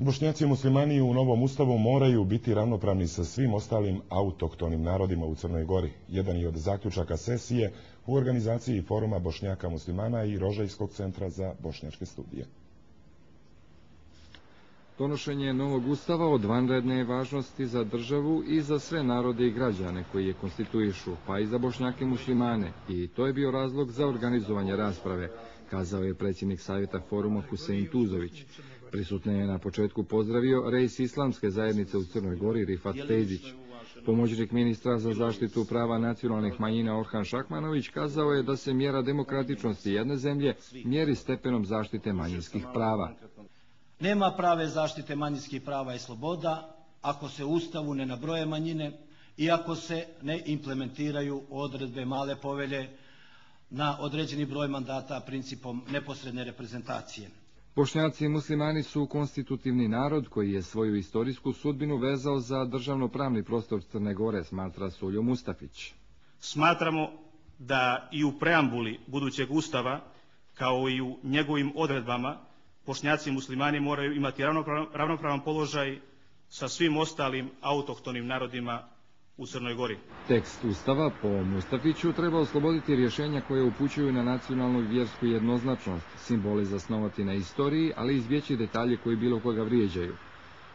Bošnjaci i muslimani u novom ustavu moraju biti ravnopravni sa svim ostalim autohtonim narodima u Crnoj Gori. Jedan je od zaključaka sesije u organizaciji Foruma Bošnjaka muslimana i Rožajskog centra za bošnjačke studije. Donošenje novog ustava od vanredne je važnosti za državu i za sve narode i građane koji je konstituišu, pa i za Bošnjake muslimane. I to je bio razlog za organizovanje rasprave, kazao je predsjednik Savjeta foruma Husein Tuzović. Prisutne je na početku pozdravio rejs Islamske zajednice u Crnoj Gori Rifat Tezić. Pomoćnik ministra za zaštitu prava nacionalnih manjina Orhan Šakmanović kazao je da se mjera demokratičnosti jedne zemlje mjeri stepenom zaštite manjinskih prava. Nema prave zaštite manjinskih prava i sloboda ako se u Ustavu ne nabroje manjine i ako se ne implementiraju odredbe male povelje na određeni broj mandata principom neposredne reprezentacije. Bošnjaci i muslimani su konstitutivni narod koji je svoju istorijsku sudbinu vezao za državno-pravni prostor Crne Gore, smatra Suljo Mustafić. Smatramo da i u preambuli budućeg Ustava, kao i u njegovim odredbama, Bošnjaci i muslimani moraju imati ravnopravan položaj sa svim ostalim autohtonim narodima u Crnoj Gori. Tekst Ustava po Mustafiću treba osloboditi rješenja koje upućuju na nacionalnu i vjersku jednoznačnost, simbole zasnovati na istoriji, ali izbjeći detalje koji bilo koga vrijeđaju.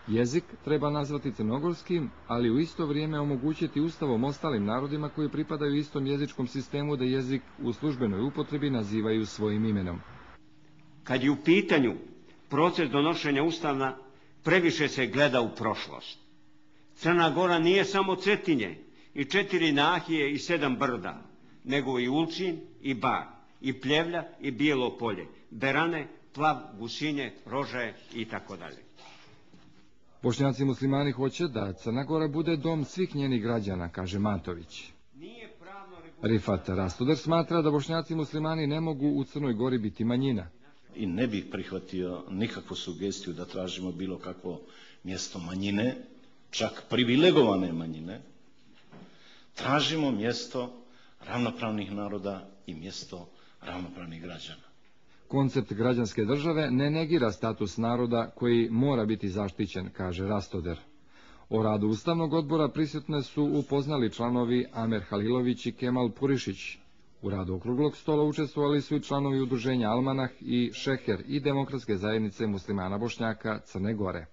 Jezik treba nazvati crnogorskim, ali u isto vrijeme omogućiti Ustavom ostalim narodima koji pripadaju istom jezičkom sistemu da jezik u službenoj upotrebi nazivaju svojim imenom. Kad je u pitanju proces donošenja Ustava, previše se gleda u prošlost. Crna Gora nije samo Cetinje i 4 nahije i 7 brda, nego i Ulčin i Bar, i Pljevlja i Bijelo polje, Berane, Plav, Gusinje, Rožaje i tako dalje. Bošnjaci muslimani hoće da Crna Gora bude dom svih njenih građana, kaže Matović. Rifat Rastoder smatra da Bošnjaci muslimani ne mogu u Crnoj Gori biti manjina. I ne bih prihvatio nikakvu sugestiju da tražimo bilo kakvo mjesto manjine, čak privilegovane manjine. Tražimo mjesto ravnopravnih naroda i mjesto ravnopravnih građana. Koncept građanske države ne negira status naroda koji mora biti zaštićen, kaže Rastoder. O radu Ustavnog odbora prisutne su upoznali članovi Amer Halilović i Kemal Purišić. U radu okruglog stola učestvovali su i članovi udruženja Almanah i Šeher i Demokratske zajednice muslimana Bošnjaka Crne Gore.